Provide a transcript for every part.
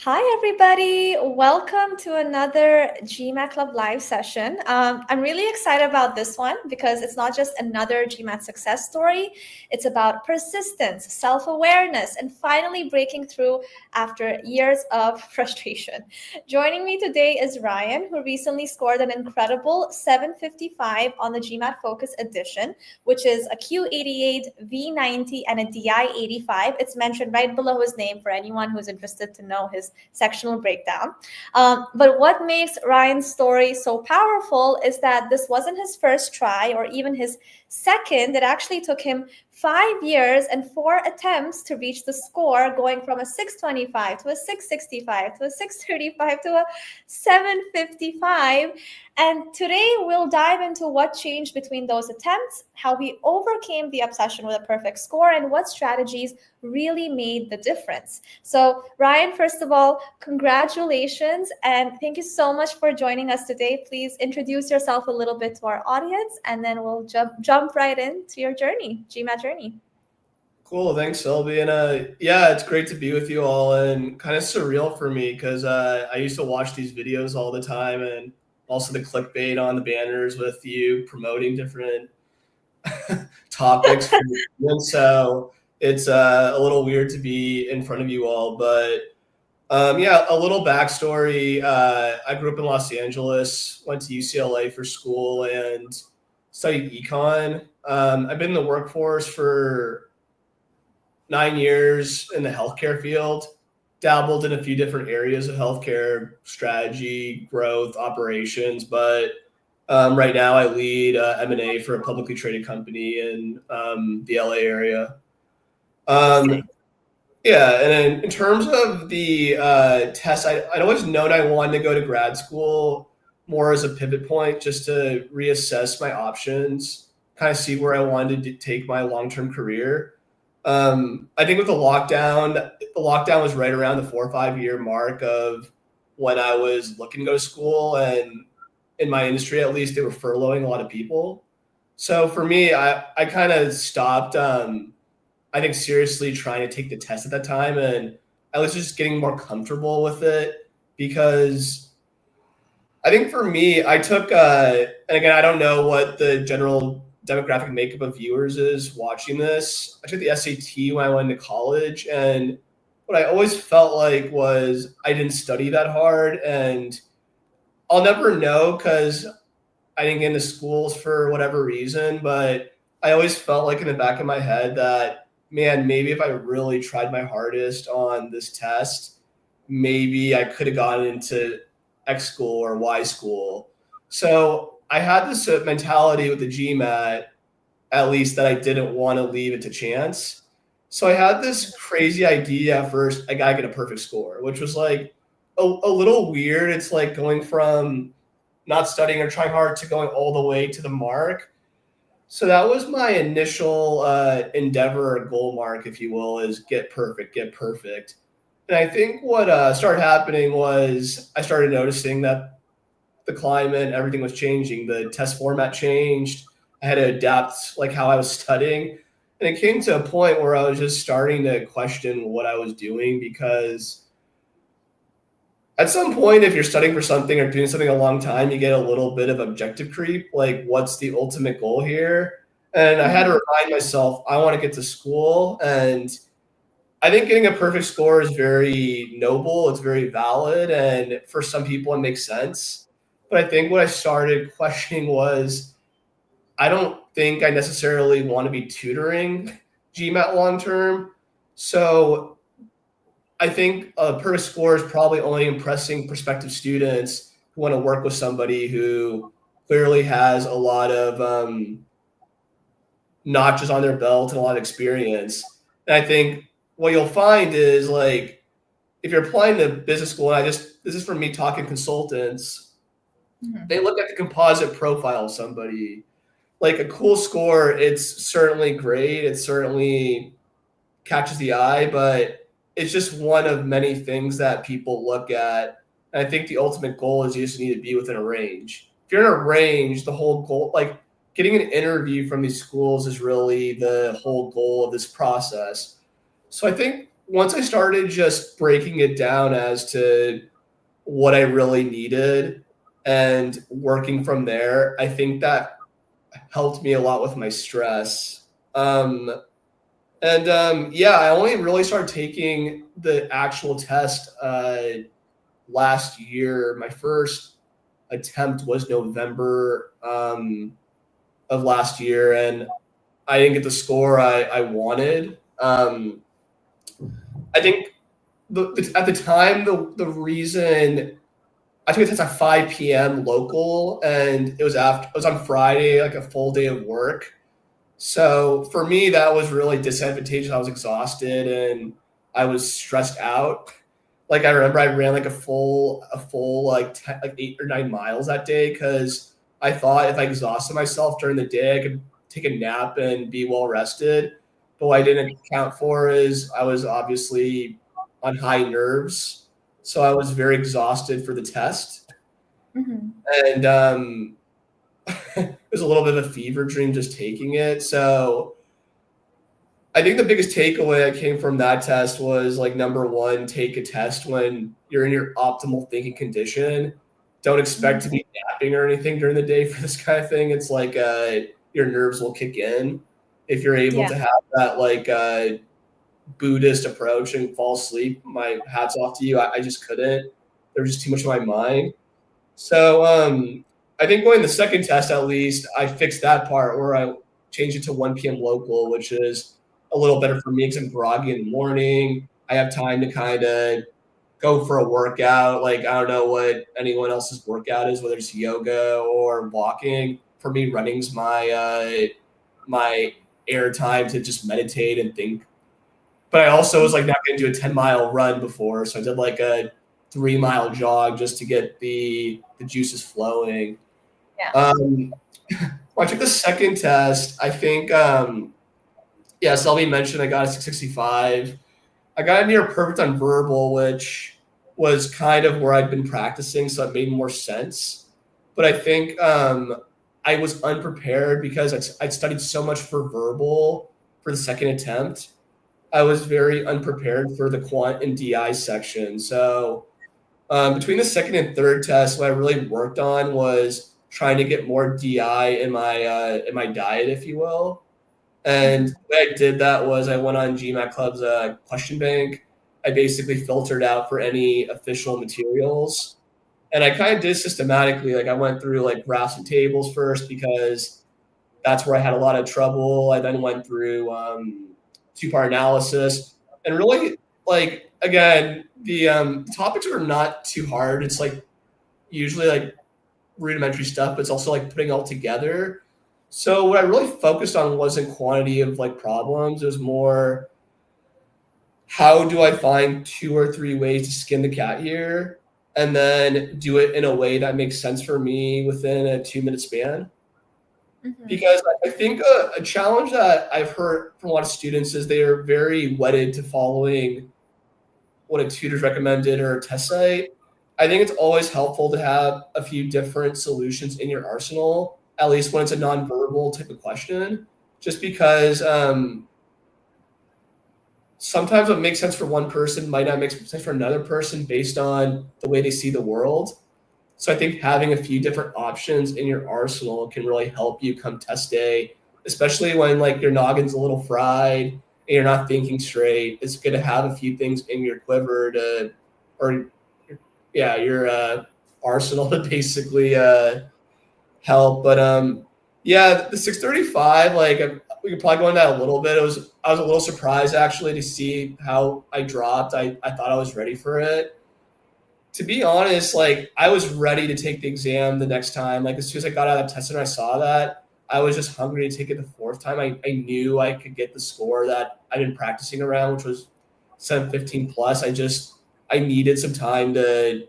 Hi, everybody. Welcome to another GMAT Club live session. I'm really excited about this one because it's not just another GMAT success story. It's about persistence, self-awareness, and finally breaking through after years of frustration. Joining me today is Ryan, who recently scored an incredible 755 on the GMAT Focus Edition, which is a Q88, V90, and a DI85. It's mentioned right below his name for anyone who's interested to know his sectional breakdown. But what makes Ryan's story so powerful is that this wasn't his first try or even his second. It actually took him 5 years and 4 attempts to reach the score, going from a 625 to a 665 to a 635 to a 755. And today we'll dive into what changed between those attempts, how we overcame the obsession with a perfect score, and what strategies really made the difference. So Ryan, first of all, congratulations and thank you so much for joining us today. Please introduce yourself a little bit to our audience and then we'll jump right into your journey, GMAT journey. Cool, thanks, Sylvie. And yeah, it's great to be with you all, and kind of surreal for me because I used to watch these videos all the time, and also the clickbait on the banners with you promoting different topics. And so it's a little weird to be in front of you all, but yeah, a little backstory. I grew up in Los Angeles, went to UCLA for school, and studied econ. I've been in the workforce for 9 years in the healthcare field, dabbled in a few different areas of healthcare strategy, growth, operations, but right now I lead M&A for a publicly traded company in the LA area. Yeah, and in terms of the test, I'd always known I wanted to go to grad school more as a pivot point, just to reassess my options, kind of see where I wanted to take my long-term career. I think with the lockdown was right around the 4 or 5 year mark of when I was looking to go to school, and in my industry, at least, they were furloughing a lot of people. So for me, I kind of stopped, I think, seriously trying to take the test at that time. And I was just getting more comfortable with it because I think for me, I took, and again, I don't know what the general demographic makeup of viewers is watching this. I took the SAT when I went to college, and what I always felt like was I didn't study that hard, and I'll never know because I didn't get into schools for whatever reason, but I always felt like in the back of my head that, man, maybe if I really tried my hardest on this test, maybe I could have gotten into X school or Y school. So I had this mentality with the GMAT, at least, that I didn't want to leave it to chance. So I had this crazy idea at first, I gotta get a perfect score, which was like a little weird. It's like going from not studying or trying hard to going all the way to the mark. So that was my initial endeavor or goal mark, if you will, is get perfect, get perfect. And I think what started happening was I started noticing that the climate, everything was changing. The test format changed. I had to adapt like how I was studying. And it came to a point where I was just starting to question what I was doing, because at some point, if you're studying for something or doing something a long time, you get a little bit of objective creep. Like, what's the ultimate goal here? And I had to remind myself, I want to get to school. And I think getting a perfect score is very noble. It's very valid. And for some people, it makes sense. But I think what I started questioning was, I don't think I necessarily want to be tutoring GMAT long term. So I think a perfect score is probably only impressing prospective students who want to work with somebody who clearly has a lot of notches on their belt and a lot of experience. And I think what you'll find is, like, if you're applying to business school, and this is for me talking consultants, they look at the composite profile of somebody. Like, a cool score, it's certainly great. It certainly catches the eye, but it's just one of many things that people look at. And I think the ultimate goal is you just need to be within a range. If you're in a range, the whole goal, like getting an interview from these schools, is really the whole goal of this process. So I think once I started just breaking it down as to what I really needed and working from there, I think that helped me a lot with my stress. Yeah, I only really started taking the actual test last year. My first attempt was November of last year, and I didn't get the score I wanted. I think at the time, the reason I took a test at 5 p.m. local, and it was on Friday, like a full day of work. So for me, that was really disadvantageous. I was exhausted and I was stressed out. Like I remember I ran like a full like 8 or 9 miles that day because I thought if I exhausted myself during the day, I could take a nap and be well rested. But what I didn't account for is I was obviously on high nerves, so I was very exhausted for the test, Mm-hmm. and it was a little bit of a fever dream just taking it. So I think the biggest takeaway that came from that test was like number one, take a test when you're in your optimal thinking condition. Don't expect to be napping or anything during the day for this kind of thing. It's like your nerves will kick in if you're able to have that like Buddhist approach and fall asleep. My hats off to you. I just couldn't. There was just too much in my mind. So I think going the second test, at least, I fixed that part where I changed it to 1 p.m. local, which is a little better for me because I'm groggy in the morning. I have time to kind of go for a workout. Like, I don't know what anyone else's workout is, whether it's yoga or walking. For me, running's my air time to just meditate and think. But I also was like not going to do a 10-mile run before, so I did like a 3-mile jog just to get the juices flowing. Yeah. When I took the second test, I think Selby mentioned I got a 665. I got a near perfect on verbal, which was kind of where I'd been practicing, so it made more sense. But I think I was unprepared because I'd studied so much for verbal for the second attempt. I was very unprepared for the quant and DI section. So between the second and third test, what I really worked on was trying to get more DI in my diet, if you will. And the way I did that was I went on GMAT Club's question bank. I basically filtered out for any official materials. And I kind of did systematically. Like I went through like graphs and tables first because that's where I had a lot of trouble. I then went through two-part analysis. And really, like, again, the topics are not too hard. It's like usually like rudimentary stuff, but it's also like putting it all together. So what I really focused on wasn't quantity of like problems. It was more how do I find 2 or 3 ways to skin the cat here and then do it in a way that makes sense for me within a 2-minute span. Mm-hmm. Because I think a challenge that I've heard from a lot of students is they are very wedded to following what a tutor's recommended or a test site. I think it's always helpful to have a few different solutions in your arsenal, at least when it's a nonverbal type of question, just because sometimes what makes sense for one person might not make sense for another person based on the way they see the world. So I think having a few different options in your arsenal can really help you come test day, especially when like your noggin's a little fried and you're not thinking straight. It's good to have a few things in your quiver your arsenal to basically help. But the 635, like we could probably go into that a little bit. I was a little surprised actually to see how I dropped. I thought I was ready for it. To be honest, like I was ready to take the exam the next time. Like as soon as I got out of the test and I saw that, I was just hungry to take it the fourth time. I knew I could get the score that I've been practicing around, which was 715 plus. I needed some time to.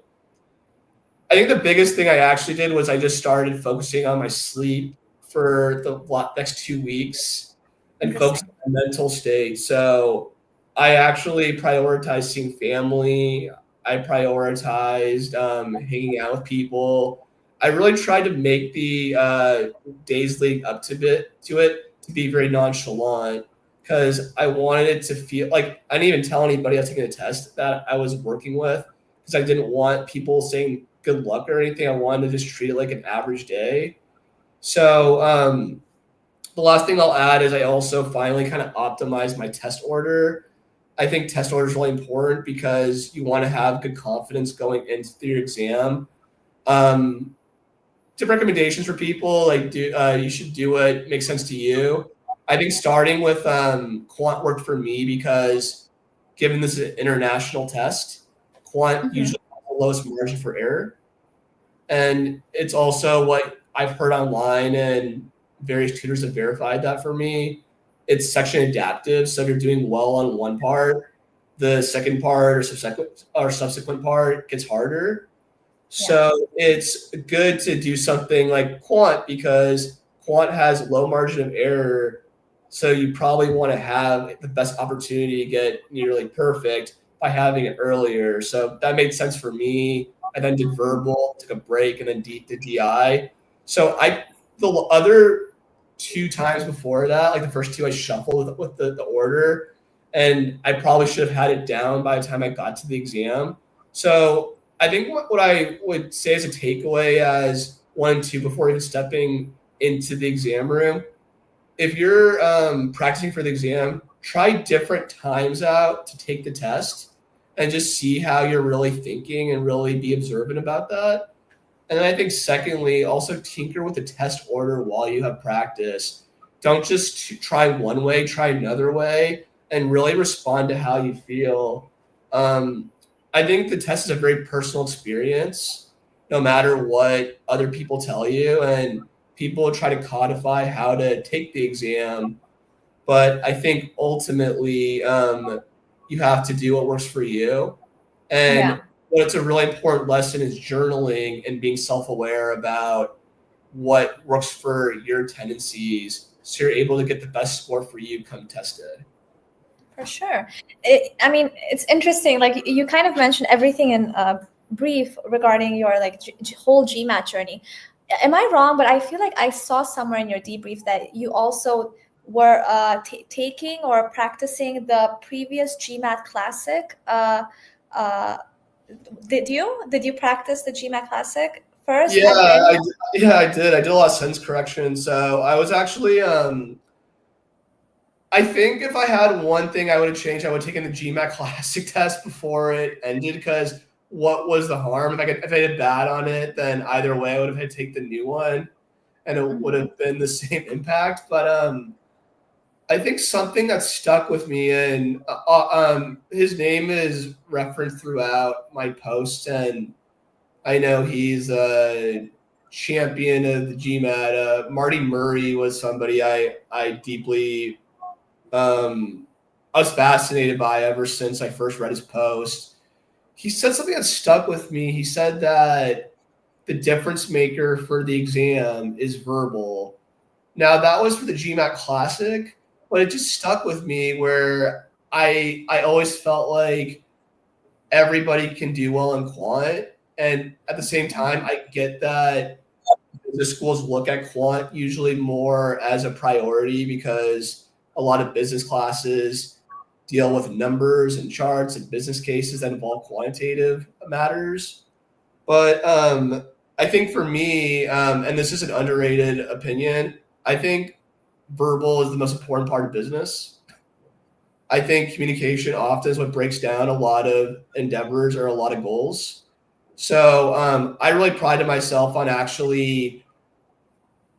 I think the biggest thing I actually did was I just started focusing on my sleep for the next 2 weeks and focusing on mental state. So I actually prioritized seeing family. I prioritized hanging out with people. I really tried to make the days leading up to it to be very nonchalant because I wanted it to feel like I didn't even tell anybody I was taking a test that I was working with, because I didn't want people saying good luck or anything. I wanted to just treat it like an average day. So the last thing I'll add is I also finally kind of optimized my test order. I think test order is really important because you want to have good confidence going into your exam. Tip recommendations for people, like you should do what makes sense to you. I think starting with Quant worked for me because given this is an international test, Quant usually has the lowest margin for error. And it's also what I've heard online, and various tutors have verified that for me. It's section adaptive. So if you're doing well on one part, the second part or subsequent part gets harder. So it's good to do something like Quant because Quant has low margin of error. So you probably want to have the best opportunity to get nearly perfect by having it earlier. So that made sense for me. I then did verbal, took a break, and then did DI. So the other 2 times before that, like the first 2, I shuffled with the order, and I probably should have had it down by the time I got to the exam. So I think what I would say as a takeaway as 1 and 2 before even stepping into the exam room, if you're practicing for the exam, try different times out to take the test and just see how you're really thinking and really be observant about that. And then I think secondly, also tinker with the test order while you have practice. Don't just try one way, try another way, and really respond to how you feel. I think the test is a very personal experience, no matter what other people tell you, and people try to codify how to take the exam. But I think ultimately you have to do what works for you. And what's a really important lesson is journaling and being self-aware about what works for your tendencies, so you're able to get the best score for you come tested. For sure. It's interesting. Like you kind of mentioned everything in brief regarding your whole GMAT journey. Am I wrong? But I feel like I saw somewhere in your debrief that you also were taking or practicing the previous GMAT Classic. Did you practice the GMAT Classic first? Yeah, I did. I did a lot of sentence correction. So I was actually I think if I had one thing I would have changed, I would have taken the GMAT Classic test before it ended, because what was the harm? If I did bad on it, then either way I would have had to take the new one, and it would have been the same impact. But I think something that stuck with me, and his name is referenced throughout my posts, and I know he's a champion of the GMAT. Marty Murray was somebody I deeply I was fascinated by ever since I first read his post. He said something that stuck with me. He said that the difference maker for the exam is verbal. Now that was for the GMAT Classic, but it just stuck with me where I always felt like everybody can do well in quant. And at the same time, I get that the schools look at quant usually more as a priority because a lot of business classes deal with numbers and charts and business cases that involve quantitative matters. But I think for me, and this is an underrated opinion, I think verbal is the most important part of business. I think communication often is what breaks down a lot of endeavors or a lot of goals. So I really prided myself on actually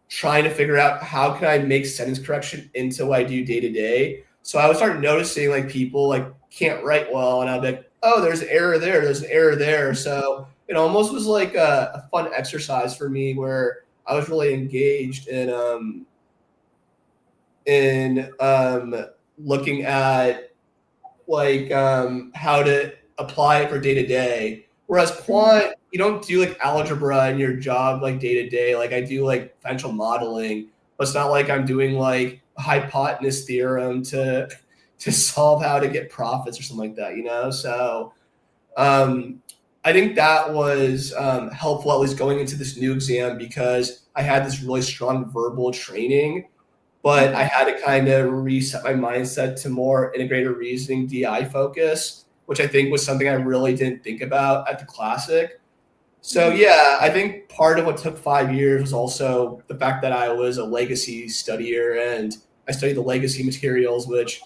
trying to figure out how can I make sentence correction into what I do day to day. So I would start noticing like people like can't write well, and I'd be like, oh, there's an error there, there's an error there. So it almost was like a fun exercise for me where I was really engaged in looking at like how to apply it for day to day. Whereas quant, you don't do like algebra in your job like day to day. Like I do like financial modeling, but it's not like I'm doing like a hypotenuse theorem to solve how to get profits or something like that, you know? So I think that was helpful, at least going into this new exam, because I had this really strong verbal training. but I had to kind of reset my mindset to more integrated reasoning DI focus, which I think was something I really didn't think about at the Classic. So yeah, I think part of what took 5 years was also the fact that I was a legacy studier and I studied the legacy materials, which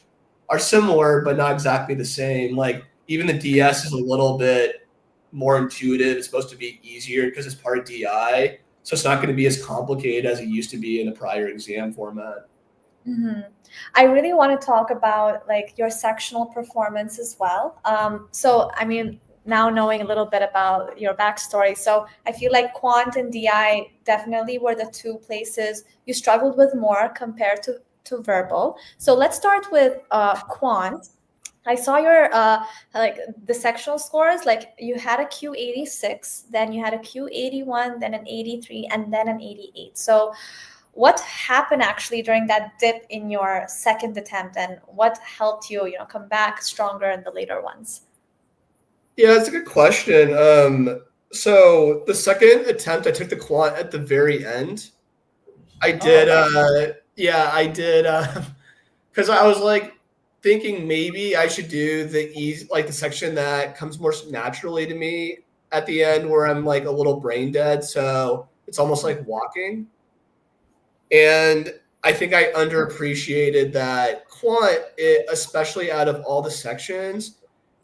are similar but not exactly the same. Like even the DS is a little bit more intuitive. It's supposed to be easier because it's part of DI. So it's not going to be as complicated as it used to be in the prior exam format. I really want to talk about like your sectional performance as well. So, I mean, now knowing a little bit about your backstory, so I feel like Quant and DI definitely were the two places you struggled with more compared to verbal. So let's start with Quant. I saw your like the sectional scores. Like you had a Q86, then you had a Q81, then an 83, and then an 88. So what happened actually during that dip in your second attempt, and what helped you, come back stronger in the later ones? Yeah, that's a good question. So the second attempt, I took the quant at the very end. I did, I did, because I was like thinking maybe I should do the easy, like the section that comes more naturally to me at the end, where I'm like a little brain dead. So it's almost like walking. And I think I underappreciated that quant, especially out of all the sections,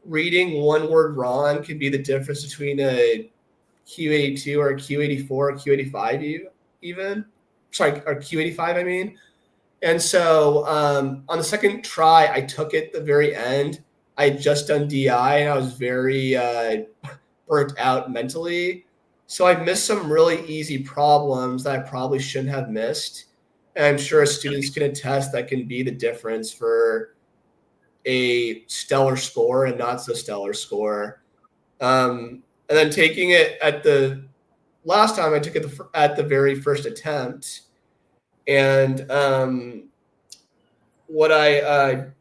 reading one word wrong could be the difference between a Q82 or a Q84 or Q85 even. Sorry, or Q85, I mean. And so on the second try, I took it the very end. I had just done DI and I was very burnt out mentally. So I missed some really easy problems that I probably shouldn't have missed. And I'm sure students can attest that can be the difference for a stellar score and not so stellar score. And then taking it at the last time, I took it at the very first attempt. And what I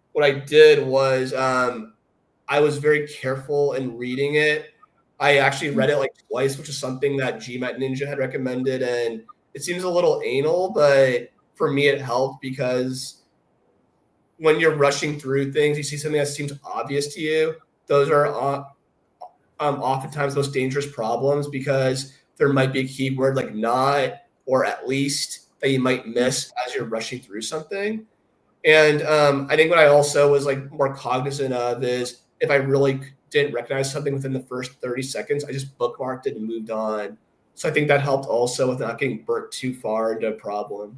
did was I was very careful in reading it. I actually read it like twice, which is something that GMAT Ninja had recommended, and it seems a little anal, but for me it helped because when you're rushing through things, you see something that seems obvious to you. Those are oftentimes the most dangerous problems because there might be a keyword like not or at least that you might miss as you're rushing through something. And I think what I also was like more cognizant of is if I really didn't recognize something within the first 30 seconds, I just bookmarked it and moved on. So I think that helped also with not getting burnt too far into a problem.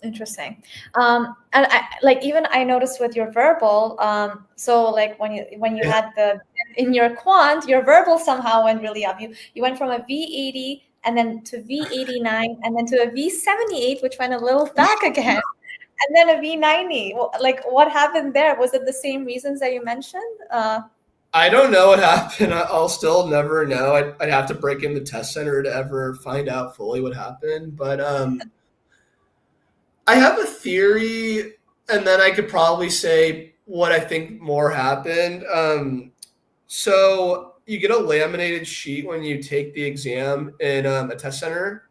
Interesting. And I noticed with your verbal, so like when you had the in your quant, your verbal somehow went really up. You went from a V80 and then to V89 and then to a V78, which went a little back again, and then a V90. Like what happened there? Was it the same reasons that you mentioned? I don't know what happened. I'll still never know. I'd have to break in the test center to ever find out fully what happened. But I have a theory, and then I could probably say what I think more happened. So you get a laminated sheet when you take the exam in a test center.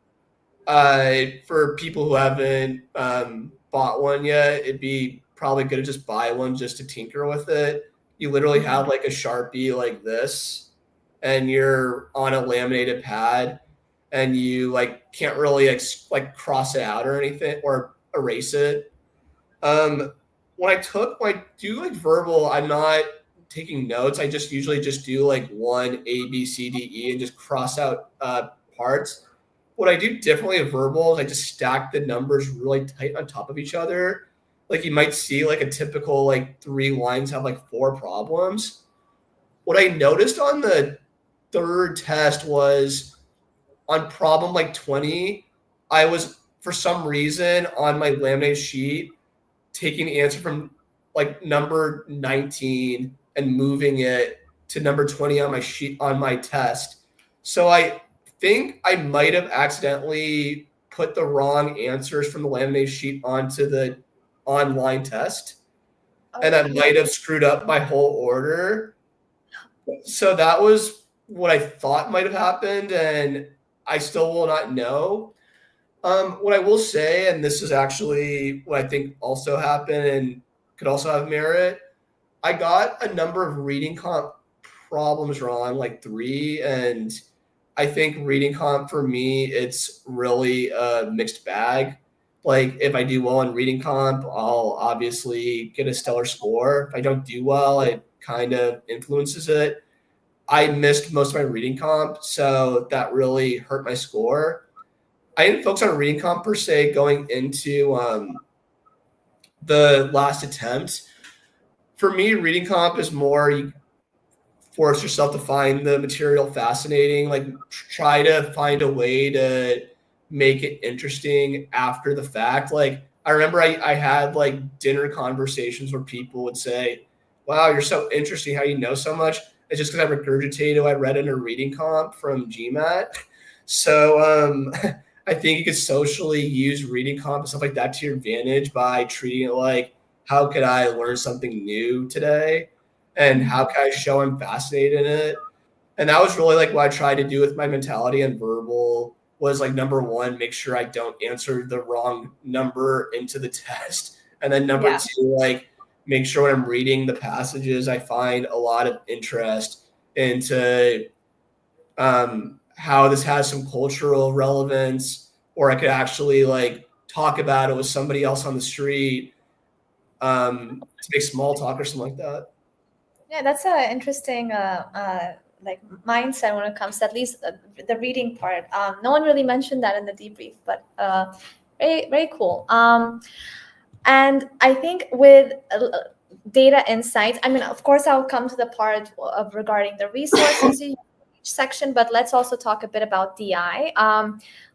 For people who haven't bought one yet, it'd be probably good to just buy one just to tinker with it. You literally have like a Sharpie like this, and you're on a laminated pad, and you like can't really like cross it out or anything or erase it. When I do like verbal, I'm not taking notes. I just usually just do like one A, B, C, D, E, and just cross out parts. What I do differently in verbal is I just stack the numbers really tight on top of each other. Like you might see like a typical like 3 lines have like 4 problems. What I noticed on the third test was on problem like 20, I was for some reason on my laminated sheet taking the answer from like number 19 and moving it to number 20 on my sheet on my test. So I think I might have accidentally put the wrong answers from the laminated sheet onto the online test. And that might have screwed up my whole order. So that was what I thought might have happened. And I still will not know. What I will say, and this is actually what I think also happened and could also have merit, I got a number of reading comp problems wrong, like 3, and I think reading comp for me, it's really a mixed bag. Like if I do well in reading comp, I'll obviously get a stellar score. If I don't do well, it kind of influences it. I missed most of my reading comp, so that really hurt my score. I didn't focus on reading comp per se going into the last attempt. For me, reading comp is more you force yourself to find the material fascinating, like try to find a way to make it interesting after the fact. Like I remember I had like dinner conversations where people would say, wow, you're so interesting how you know so much. It's just because I regurgitated what I read in a reading comp from GMAT. So I think you could socially use reading comp and stuff like that to your advantage by treating it like, how could I learn something new today? And how can I show I'm fascinated in it? And that was really like what I tried to do with my mentality and verbal was like number one, make sure I don't answer the wrong number into the test. And then number Yeah. two, like make sure when I'm reading the passages, I find a lot of interest into how this has some cultural relevance, or I could actually like talk about it with somebody else on the street to make small talk or something like that. Yeah, that's an interesting like mindset when it comes to at least the reading part. No one really mentioned that in the debrief, but very very cool. And I think with data insights, I mean, of course, I'll come to the part of regarding the resources you use in each section, but let's also talk a bit about DI.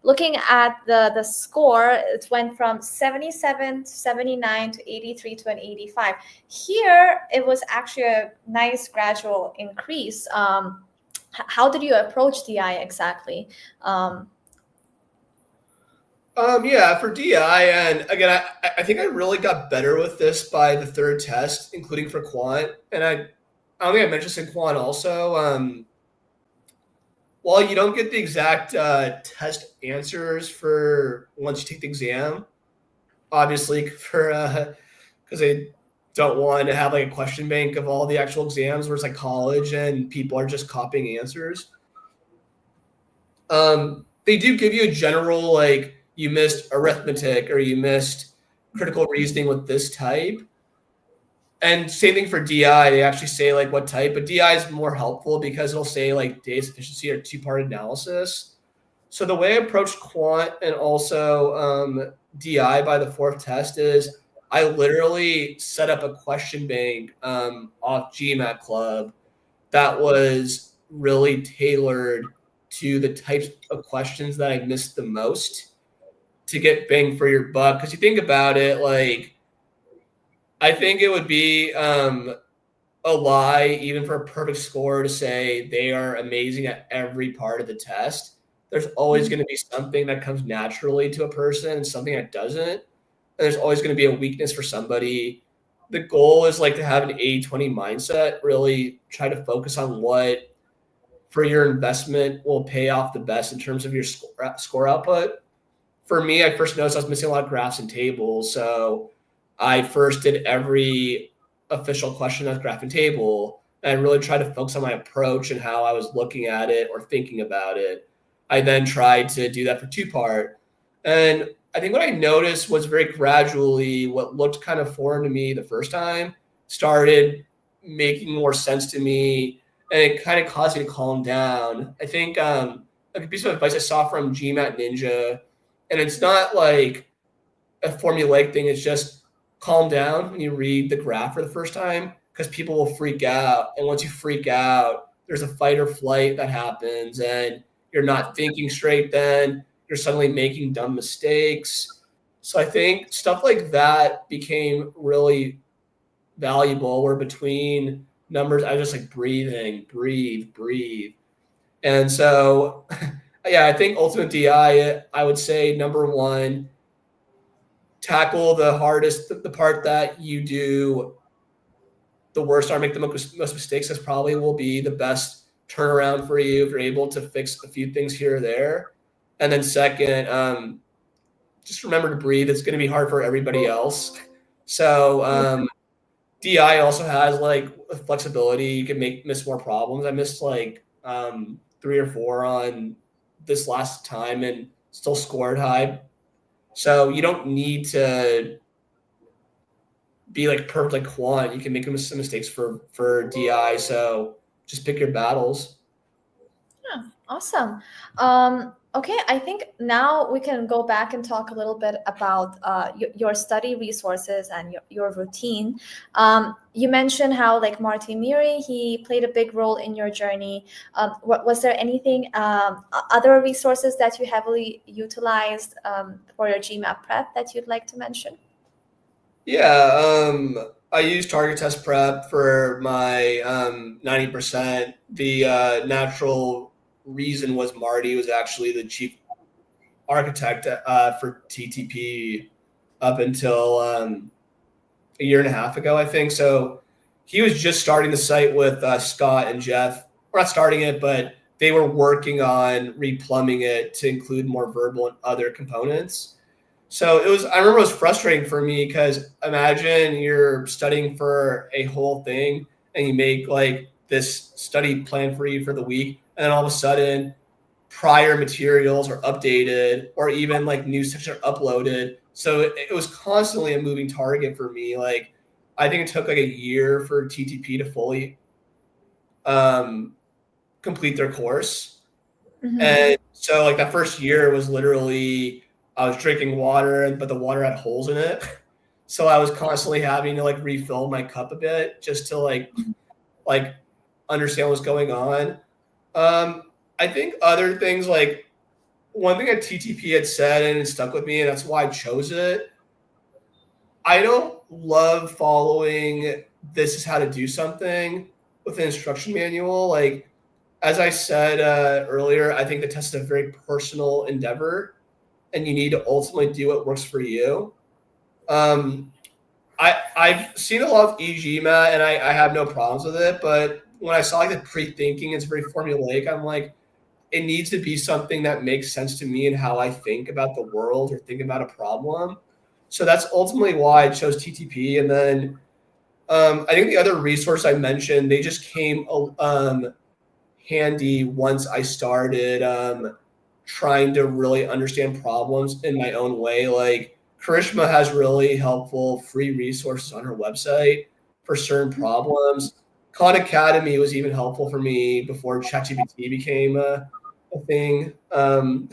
Looking at the score, it went from 77 to 79 to 83 to an 85. Here, it was actually a nice gradual increase. How did you approach DI exactly? Yeah, for DI, and again, I think I really got better with this by the third test, including for Quant. And I don't think I mentioned this in Quant also. While you don't get the exact test answers for once you take the exam, obviously for because they don't want to have like a question bank of all the actual exams where it's like college and people are just copying answers. They do give you a general like you missed arithmetic or you missed critical reasoning with this type. And same thing for DI. They actually say like what type, but DI is more helpful because it'll say like data sufficiency or two-part analysis. So the way I approached Quant and also DI by the fourth test is I literally set up a question bank off GMAT Club that was really tailored to the types of questions that I missed the most to get bang for your buck. Because you think about it, like I think it would be a lie even for a perfect score to say they are amazing at every part of the test. There's always going to be something that comes naturally to a person and something that doesn't. And there's always going to be a weakness for somebody. The goal is like to have an 80-20 mindset, really try to focus on what for your investment will pay off the best in terms of your score output. For me, I first noticed I was missing a lot of graphs and tables. So I first did every official question as graph and table. And I really tried to focus on my approach and how I was looking at it or thinking about it. I then tried to do that for two-part. And I think what I noticed was very gradually what looked kind of foreign to me the first time started making more sense to me. And it kind of caused me to calm down. I think a piece of advice I saw from GMAT Ninja, and it's not like a formulaic thing, it's just calm down when you read the graph for the first time because people will freak out. And once you freak out, there's a fight or flight that happens and you're not thinking straight then. You're suddenly making dumb mistakes. So I think stuff like that became really valuable where between numbers, I was just like breathing, breathe. And so, yeah, I think ultimate DI, I would say number one, tackle the hardest, the part that you do the worst or make the most mistakes. This probably will be the best turnaround for you if you're able to fix a few things here or there. And then second, just remember to breathe. It's going to be hard for everybody else. So DI also has like flexibility. You can miss more problems. I missed like 3 or 4 on this last time and still scored high. So you don't need to be like perfect like Quant. You can make some mistakes for DI. So just pick your battles. Yeah, awesome. Okay, I think now we can go back and talk a little bit about your study resources and your routine. You mentioned how like Marty Murray, he played a big role in your journey. Was there anything, other resources that you heavily utilized for your GMAT prep that you'd like to mention? Yeah, I use Target Test Prep for my 90%. The natural reason was Marty was actually the chief architect for TTP up until a year and a half ago, I think. So he was just starting the site with Scott and Jeff. We're not starting it, but they were working on replumbing it to include more verbal and other components. So I remember it was frustrating for me because imagine you're studying for a whole thing and you make like this study plan for you for the week. And then all of a sudden prior materials are updated or even like new sections are uploaded. So it was constantly a moving target for me. Like I think it took like a year for TTP to fully complete their course. Mm-hmm. And so like that first year was literally I was drinking water, but the water had holes in it. So I was constantly having to like refill my cup a bit just to like understand what's going on. I think other things like one thing that TTP had said and it stuck with me, and that's why I chose it. I don't love following this is how to do something with an instruction manual. Like, as I said earlier, I think the test is a very personal endeavor and you need to ultimately do what works for you. I've seen a lot of eGMAT and I have no problems with it, but when I saw like the pre-thinking, it's very formulaic. I'm like, it needs to be something that makes sense to me and how I think about the world or think about a problem. So that's ultimately why I chose TTP. And then I think the other resource I mentioned, they just came handy once I started trying to really understand problems in my own way. Like Karishma has really helpful free resources on her website for certain problems. Khan Academy was even helpful for me before ChatGPT became a thing. And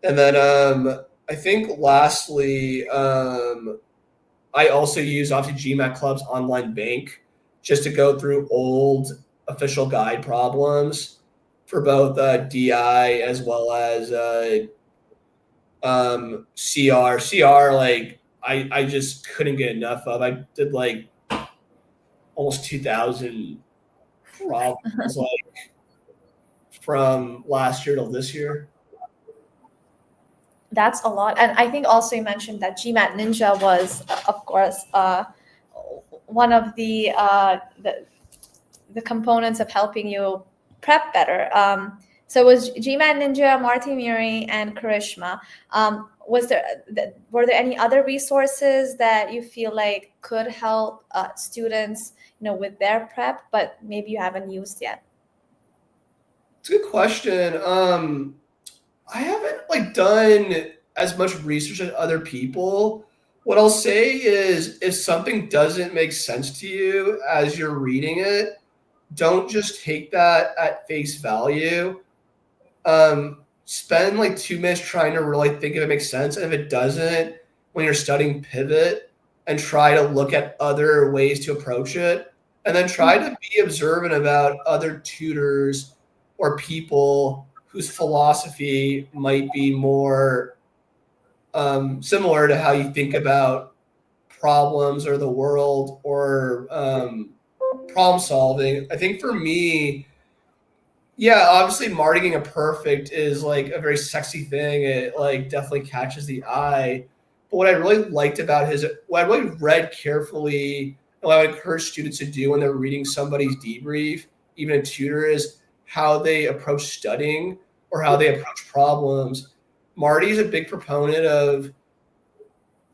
then I think lastly, I also use obviously GMAT Club's online bank just to go through old official guide problems for both DI as well as CR. CR, like I just couldn't get enough of. I did like almost 2,000 problems like from last year till this year. That's a lot. And I think also you mentioned that GMAT Ninja was, of course, one of the components of helping you prep better. So it was GMAT Ninja, Marty Murray, and Karishma. Were there any other resources that you feel like could help students, with their prep, but maybe you haven't used yet? It's a good question. I haven't done as much research as other people. What I'll say is if something doesn't make sense to you as you're reading it, don't just take that at face value. Spend 2 minutes trying to really think if it makes sense. And if it doesn't, when you're studying, pivot and try to look at other ways to approach it. And then try to be observant about other tutors or people whose philosophy might be more similar to how you think about problems or the world or problem solving. I think for me, yeah, obviously Marty getting a perfect is like a very sexy thing. It definitely catches the eye. But what I really liked about what I really read carefully and what I would encourage students to do when they're reading somebody's debrief, even a tutor, is how they approach studying or how they approach problems. Marty's a big proponent of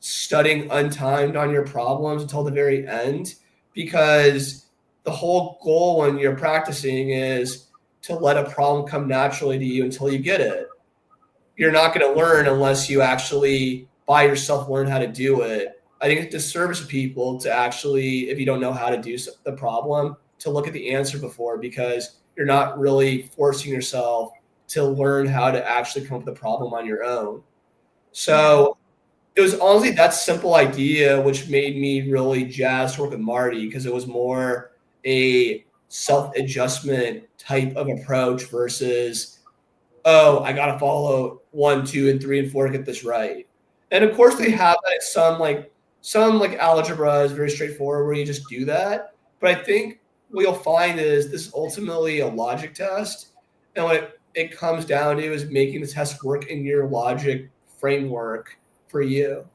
studying untimed on your problems until the very end, because the whole goal when you're practicing is to let a problem come naturally to you until you get it. You're not going to learn unless you actually by yourself learn how to do it. I think it's a disservice to people to actually, if you don't know how to do the problem, to look at the answer before, because you're not really forcing yourself to learn how to actually come up with a problem on your own. So it was honestly that simple idea which made me really jazzed to work with Marty, because it was more a self-adjustment type of approach versus, oh, I got to follow 1, 2, and 3, and 4 to get this right. And of course they have that some algebra is very straightforward where you just do that. But I think what you'll find is this is ultimately a logic test. And what it comes down to is making the test work in your logic framework for you.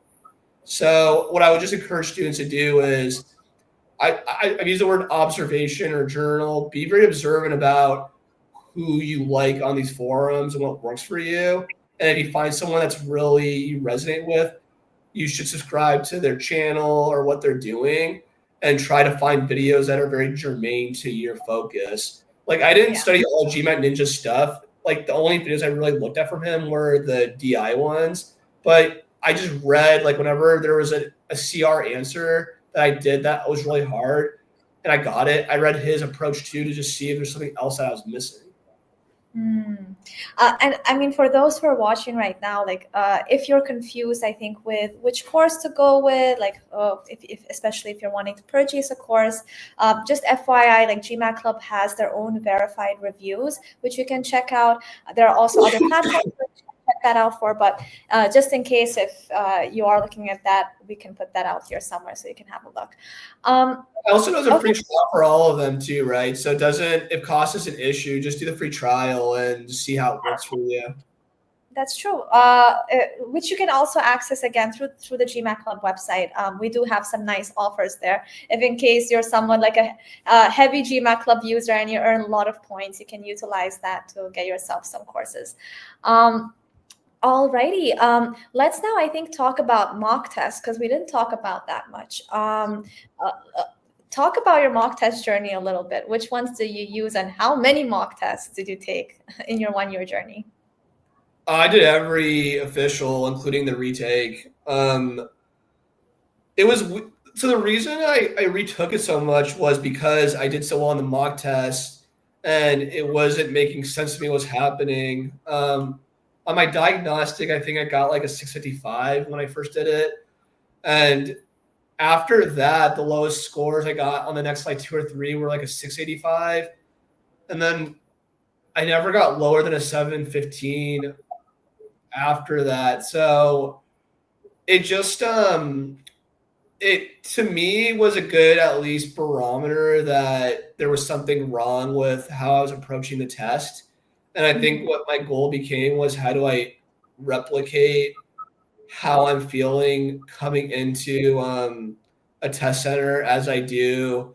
So what I would just encourage students to do is, I've used the word observation or journal. Be very observant about who you like on these forums and what works for you. And if you find someone that's really you resonate with, you should subscribe to their channel or what they're doing and try to find videos that are very germane to your focus. Like, I didn't study all GMAT Ninja stuff. Like, the only videos I really looked at from him were the DI ones. But I just read, like, whenever there was a CR answer that I did that was really hard and I got it, I read his approach too to just see if there's something else that I was missing. And I mean, for those who are watching right now, like if you're confused, I think with which course to go with, like if especially if you're wanting to purchase a course, just FYI, like GMAT Club has their own verified reviews, which you can check out. There are also other platforms to check that out for, but just in case if you are looking at that, we can put that out here somewhere so you can have a look. I also know there's a free trial for all of them too, right? So if cost is an issue, just do the free trial and see how it works for you. That's true, which you can also access again through the GMAT Club website. We do have some nice offers there. If in case you're someone like a heavy GMAT Club user and you earn a lot of points, you can utilize that to get yourself some courses. Alrighty, let's now, I think, talk about mock tests, because we didn't talk about that much. Talk about your mock test journey a little bit. Which ones do you use and how many mock tests did you take in your 1-year journey? I did every official, including the retake. The reason I retook it so much was because I did so well on the mock test and it wasn't making sense to me what was happening. On my diagnostic, I think I got like a 655 when I first did it. And after that, the lowest scores I got on the next like 2 or 3 were like a 685. And then I never got lower than a 715 after that. So it just, it to me was a good, at least, barometer that there was something wrong with how I was approaching the test. And I think what my goal became was, how do I replicate how I'm feeling coming into a test center as I do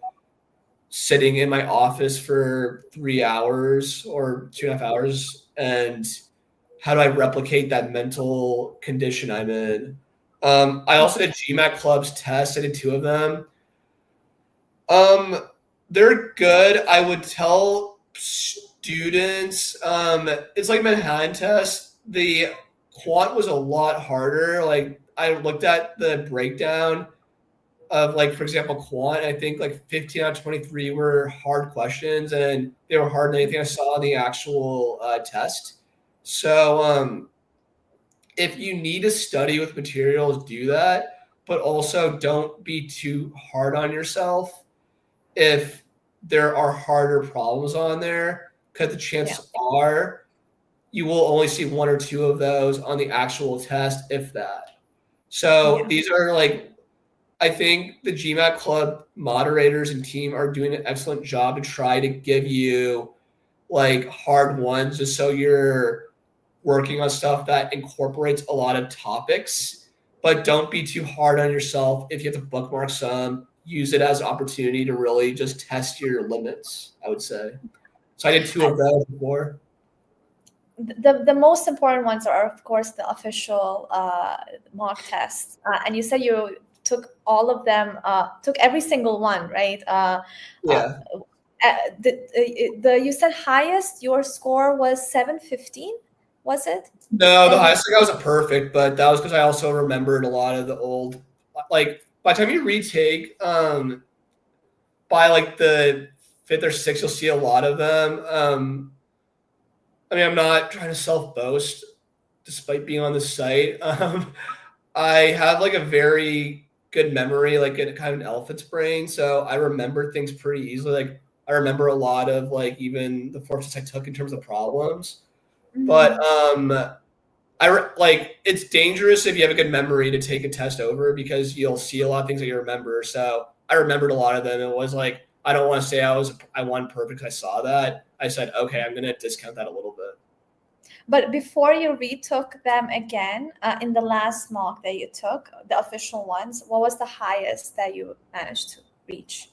sitting in my office for 3 hours or 2.5 hours, and how do I replicate that mental condition I'm in? I also did GMAT Club's tests. I did 2 of them. They're good. I would tell students, it's like Manhattan test. The Quant was a lot harder. Like, I looked at the breakdown of, like, for example, Quant. I think like 15 out of 23 were hard questions, and they were harder than anything I saw in the actual test. So if you need to study with materials, do that, but also don't be too hard on yourself if there are harder problems on there, because the chances are you will only see 1 or 2 of those on the actual test, if that. So these are like, I think the GMAT Club moderators and team are doing an excellent job to try to give you like hard ones, just so you're working on stuff that incorporates a lot of topics, but don't be too hard on yourself. If you have to bookmark some, use it as an opportunity to really just test your limits, I would say. So I did 2 of those before. the most important ones are, of course, the official mock tests. And you said you took all of them, took every single one, right? Yeah. You said highest your score was 715, was it? No, the And highest thing I was a perfect, but that was because I also remembered a lot of the old, like by the time you retake, by like the fifth or sixth, you'll see a lot of them. I mean, I'm not trying to self boast, despite being on the site. I have like a very good memory, like a kind of an elephant's brain, so I remember things pretty easily. Like I remember a lot of like even the courses I took in terms of problems, but like it's dangerous if you have a good memory to take a test over because you'll see a lot of things that you remember. So I remembered a lot of them. It was like I don't want to say I won perfect. I saw that. I said, okay, I'm gonna discount that a little bit. But before you retook them again, in the last mock that you took, the official ones, what was the highest that you managed to reach?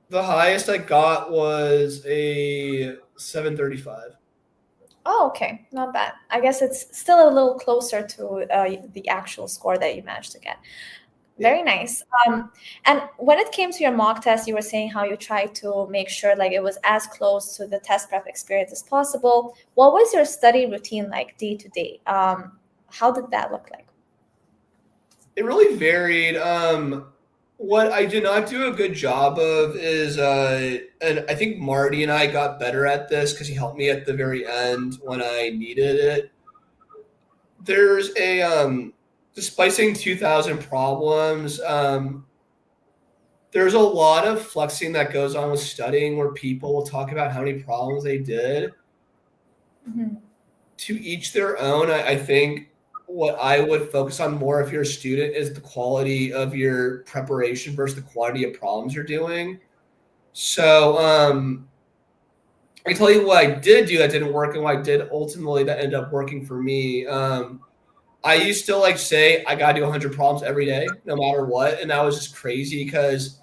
The highest I got was a 735. Oh, okay, not bad. I guess it's still a little closer to the actual score that you managed to get. Very nice. And when it came to your mock test, you were saying how you tried to make sure like it was as close to the test prep experience as possible. What was your study routine like day to day? How did that look like? It really varied. What I did not do a good job of is, and I think Marty and I got better at this because he helped me at the very end when I needed it. There's despite saying 2,000 problems, there's a lot of flexing that goes on with studying where people will talk about how many problems they did. Mm-hmm. To each their own. I think what I would focus on more if you're a student is the quality of your preparation versus the quantity of problems you're doing. So I can tell you what I did do that didn't work and what I did ultimately that ended up working for me. I used to like say I gotta do 100 problems every day, no matter what, and that was just crazy because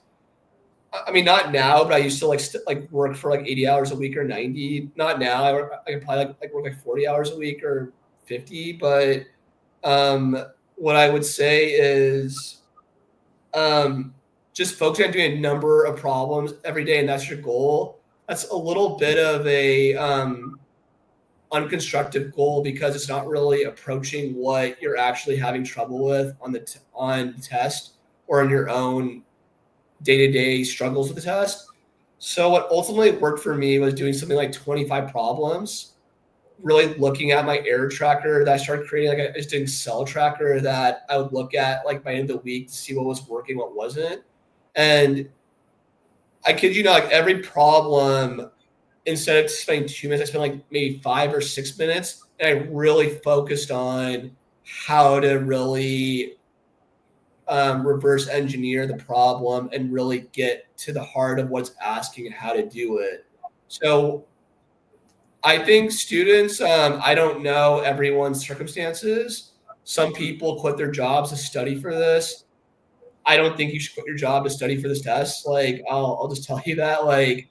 I mean not now, but I used to like work for like 80 hours a week or 90. Not now. I can probably like work like 40 hours a week or 50, but what I would say is just focusing on doing a number of problems every day, and that's your goal. That's a little bit of a unconstructive goal because it's not really approaching what you're actually having trouble with on the on the test or in your own day-to-day struggles with the test. So what ultimately worked for me was doing something like 25 problems, really looking at my error tracker that I started creating, like I was doing cell tracker that I would look at like by the end of the week to see what was working, what wasn't. And I kid you not, like every problem, instead of spending 2 minutes, I spent like maybe 5 or 6 minutes. And I really focused on how to really reverse engineer the problem and really get to the heart of what's asking and how to do it. So I think students, I don't know everyone's circumstances. Some people quit their jobs to study for this. I don't think you should quit your job to study for this test. Like, I'll just tell you that. Like,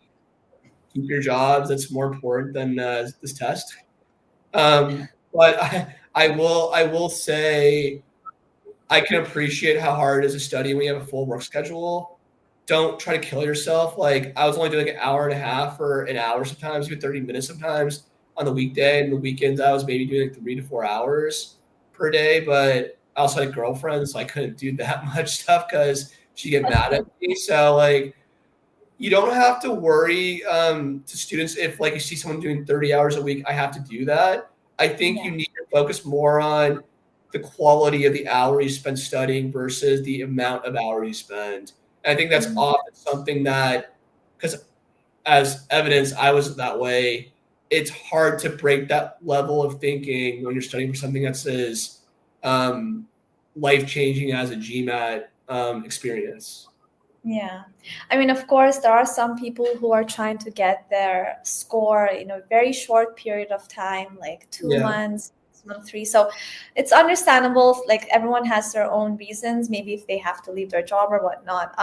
keep your jobs. That's more important than this test. But I will say I can appreciate how hard it is to study when you have a full work schedule. Don't try to kill yourself. Like I was only doing like an hour and a half or an hour sometimes, even 30 minutes sometimes on the weekday. And the weekends I was maybe doing like 3 to 4 hours per day. But I also had a girlfriend, so I couldn't do that much stuff because she'd get mad at me. So like you don't have to worry to students if like you see someone doing 30 hours a week, I have to do that. I think you need to focus more on the quality of the hour you spend studying versus the amount of hours you spend. And I think that's often something that, because as evidence, I was that way. It's hard to break that level of thinking when you're studying for something that's as life changing as a GMAT experience. Yeah. I mean, of course, there are some people who are trying to get their score in a very short period of time, like 2 months, month 3. So it's understandable. Like everyone has their own reasons, maybe if they have to leave their job or whatnot.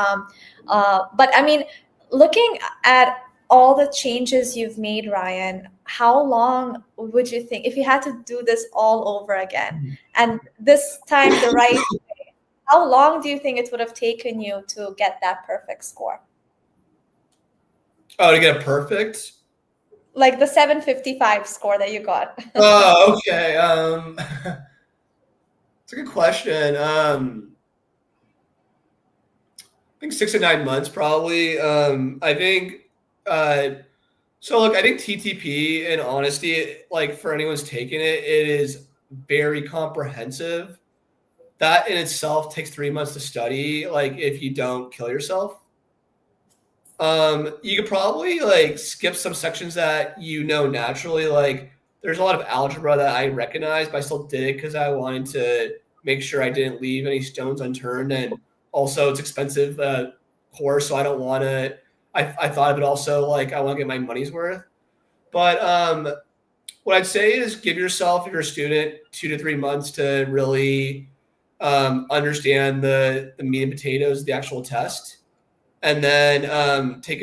But I mean, looking at all the changes you've made, Ryan, how long would you think, if you had to do this all over again, and this time the right way, how long do you think it would have taken you to get that perfect score? Oh, to get a perfect? Like the 755 score that you got. Oh, okay. It's a good question. I think 6 to 9 months probably. I think so look, I think TTP, in honesty, like for anyone's taking it, it is very comprehensive. That in itself takes 3 months to study, like if you don't kill yourself. You could probably like skip some sections that you know naturally. Like there's a lot of algebra that I recognize, but I still did it because I wanted to make sure I didn't leave any stones unturned. And also, it's expensive course, so I don't want to. I thought of it also like I want to get my money's worth. But what I'd say is give yourself, if you're a student, 2 to 3 months to really understand the meat and potatoes of the actual test, and then take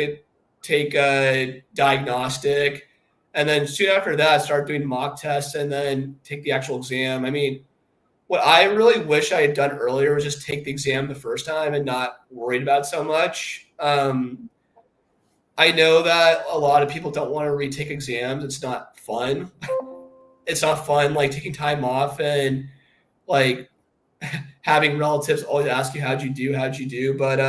a diagnostic, and then soon after that start doing mock tests, and then take the actual exam. I mean, what I really wish I had done earlier was just take the exam the first time and not worried about it so much. I know that a lot of people don't want to retake exams. It's not fun. It's not fun like taking time off and like having relatives always ask you how'd you do. But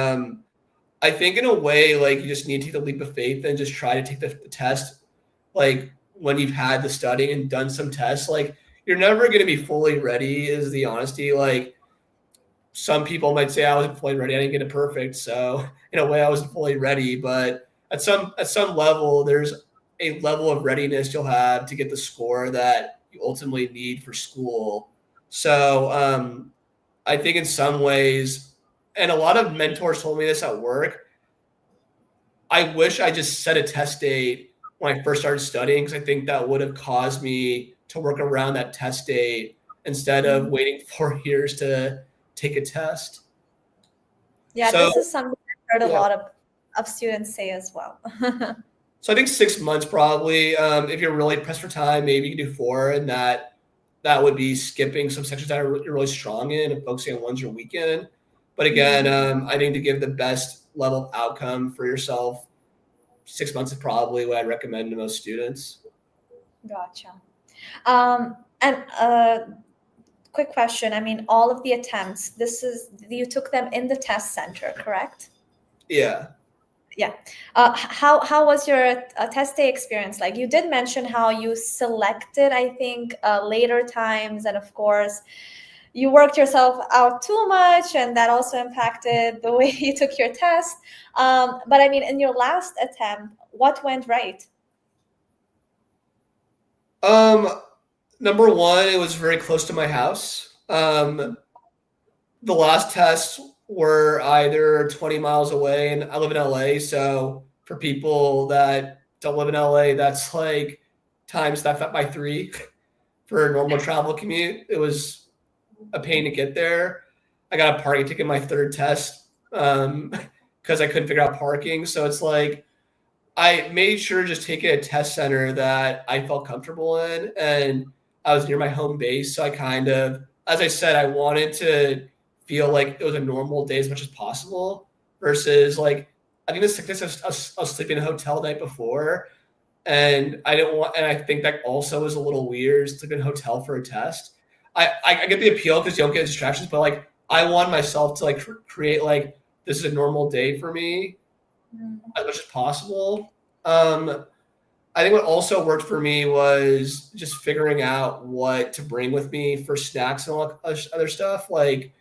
I think in a way, like you just need to take the leap of faith and just try to take the test. Like when you've had the studying and done some tests, like you're never going to be fully ready, is the honesty. Like some people might say I wasn't fully ready. I didn't get it perfect. So in a way I wasn't fully ready, but at some level, there's a level of readiness you'll have to get the score that you ultimately need for school. So I think in some ways, and a lot of mentors told me this at work, I wish I just set a test date when I first started studying, because I think that would have caused me to work around that test date instead of waiting 4 years to take a test. Yeah, so, this is something I've heard a lot of students say as well. So I think 6 months probably. If you're really pressed for time, maybe you can do 4, and that would be skipping some sections that you're really strong in and focusing on ones you're weak in. But again, I think to give the best level of outcome for yourself, 6 months is probably what I recommend to most students. Gotcha. And quick question. I mean, all of the attempts, you took them in the test center, correct? Yeah. Yeah. How was your test day experience like? You did mention how you selected, I think, later times, and of course, you worked yourself out too much, and that also impacted the way you took your test. But I mean, in your last attempt, what went right? Number one, it was very close to my house. The last tests were either 20 miles away, and I live in LA. So for people that don't live in LA, that's like times that by 3 for a normal travel commute. It was a pain to get there. I got a parking ticket my third test because I couldn't figure out parking. So it's like I made sure to just take a test center that I felt comfortable in, and I was near my home base. So I kind of, as I said, I wanted to feel like it was a normal day as much as possible versus like, I think the sickness I was sleeping in a hotel the night before, and I didn't want, and I think that also was a little weird, sleeping in a hotel for a test. I get the appeal because you don't get distractions, but like I want myself to like create like this is a normal day for me as much as possible. I think what also worked for me was just figuring out what to bring with me for snacks and all other stuff. Like,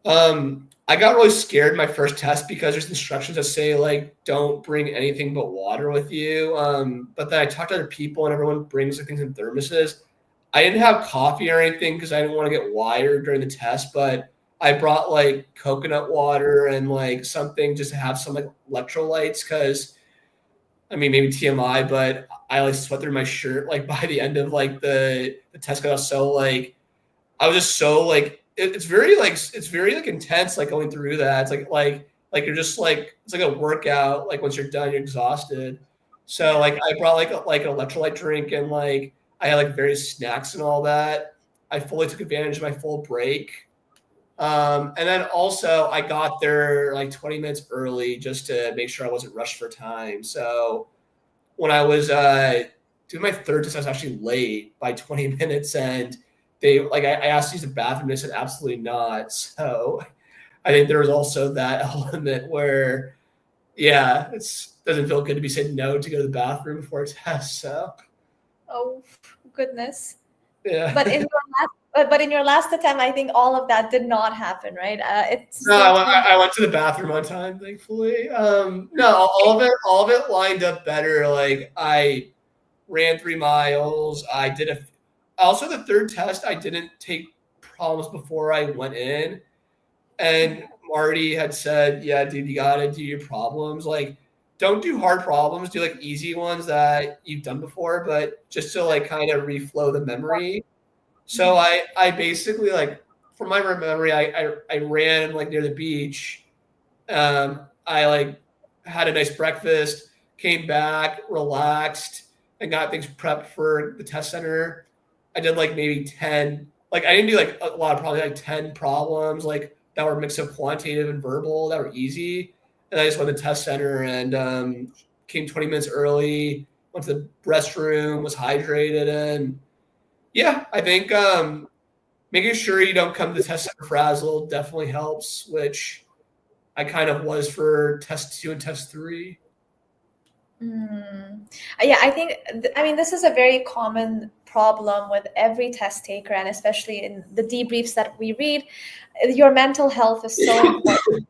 I got really scared my first test because there's instructions that say like don't bring anything but water with you. But then I talked to other people and everyone brings like things in thermoses. I didn't have coffee or anything because I didn't want to get wired during the test, but I brought like coconut water and like something just to have some like electrolytes because I mean maybe TMI, but I like sweat through my shirt like by the end of like the test because I was so like I was just so like it's very like intense like going through that. It's like you're just like it's like a workout, like once you're done, you're exhausted. So like I brought like an electrolyte drink and like I had like various snacks and all that. I fully took advantage of my full break. And then also I got there like 20 minutes early just to make sure I wasn't rushed for time. So when I was doing my third test, I was actually late by 20 minutes, and they like I asked to use the bathroom. They said absolutely not. So I think there was also that element where, yeah, it doesn't feel good to be said no to go to the bathroom before a test. So Oh goodness. yeah. But in your last attempt, I think all of that did not happen, right? It No, still came. I went to the bathroom on time, thankfully. No, all of it lined up better. Like I ran 3 miles. Also the third test. I didn't take problems before I went in, and Marty had said, "Yeah, dude, you gotta do your problems. Like, don't do hard problems. Do like easy ones that you've done before, but just to like kind of reflow the memory." So I basically like from my memory, I ran like near the beach. I like had a nice breakfast, came back, relaxed, and got things prepped for the test center. I did like maybe 10, like I didn't do like a lot of probably like 10 problems like that were a mix of quantitative and verbal that were easy. And I just went to the test center and came 20 minutes early, went to the restroom, was hydrated, and yeah, I think making sure you don't come to the test center frazzled definitely helps, which I kind of was for test 2 and test 3. Yeah, I think, I mean, this is a very common problem with every test taker, and especially in the debriefs that we read. Your mental health is so important.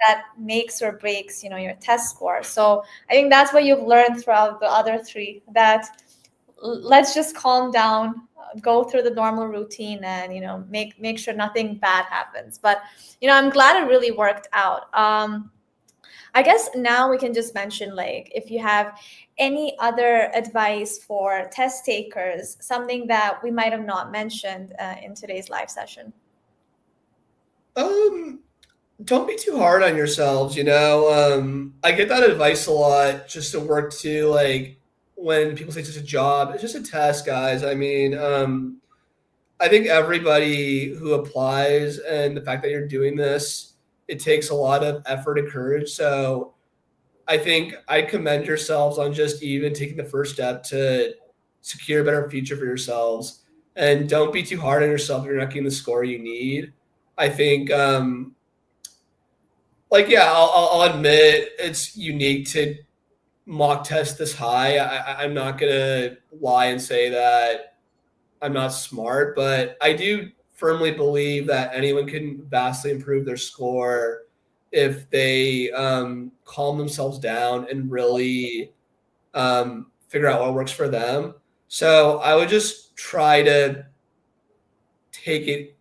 That makes or breaks, your test score. So I think that's what you've learned throughout the other 3, that let's just calm down, go through the normal routine, and make sure nothing bad happens. But I'm glad it really worked out. I guess now we can just mention, like, if you have any other advice for test takers, something that we might have not mentioned in today's live session. Don't be too hard on yourselves, I get that advice a lot just to work to like when people say it's just a job, it's just a test, guys. I mean, I think everybody who applies and the fact that you're doing this, it takes a lot of effort and courage. So I think I commend yourselves on just even taking the first step to secure a better future for yourselves. And don't be too hard on yourself if you're not getting the score you need. I think, like, yeah, I'll admit it's unique to mock test this high. I'm not going to lie and say that I'm not smart, but I do firmly believe that anyone can vastly improve their score if they calm themselves down and really figure out what works for them. So I would just try to take it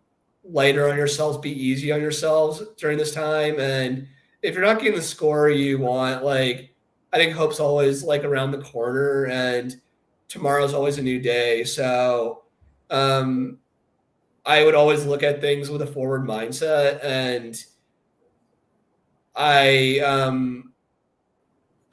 lighter on yourselves, be easy on yourselves during this time. And if you're not getting the score you want, like I think hope's always like around the corner and tomorrow's always a new day. So I would always look at things with a forward mindset, and I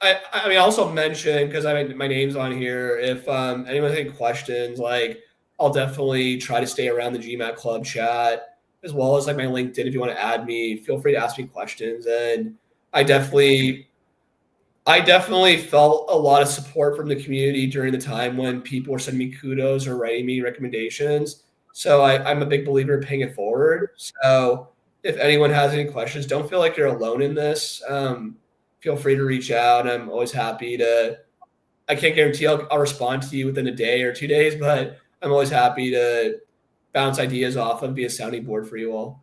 I mean, also mention because my name's on here. If anyone has any questions, like I'll definitely try to stay around the GMAT Club chat as well as like my LinkedIn. If you want to add me, feel free to ask me questions. And I definitely felt a lot of support from the community during the time when people were sending me kudos or writing me recommendations. So I'm a big believer in paying it forward. So if anyone has any questions, don't feel like you're alone in this. Feel free to reach out. I'm always happy to. I can't guarantee I'll respond to you within a day or 2 days, but I'm always happy to bounce ideas off and be a sounding board for you all.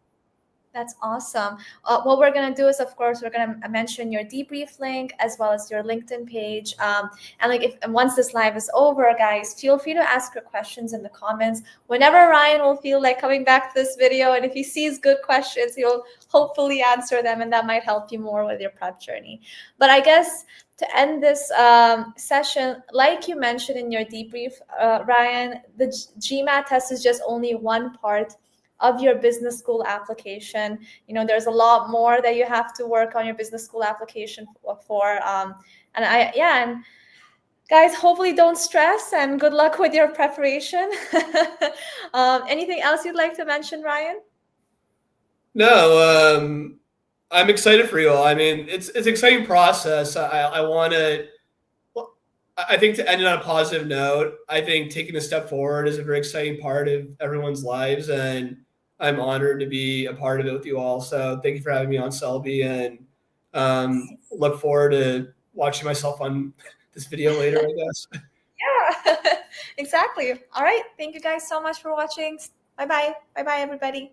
That's awesome. What we're going to do is, of course, we're going to mention your debrief link as well as your LinkedIn page. And like, and once this live is over, guys, feel free to ask your questions in the comments. Whenever Ryan will feel like coming back to this video, and if he sees good questions, he'll hopefully answer them, and that might help you more with your prep journey. But I guess to end this session, like you mentioned in your debrief, Ryan, the GMAT test is just only one part of your business school application. There's a lot more that you have to work on your business school application for. And Guys, hopefully don't stress and good luck with your preparation. Anything else you'd like to mention, Ryan? No, I'm excited for you all. I mean, it's an exciting process. I want to. Well, I think to end it on a positive note, I think taking a step forward is a very exciting part of everyone's lives, and I'm honored to be a part of it with you all. So thank you for having me on, Selby, and look forward to watching myself on this video later, I guess. Yeah, exactly. All right. Thank you guys so much for watching. Bye bye. Bye bye, everybody.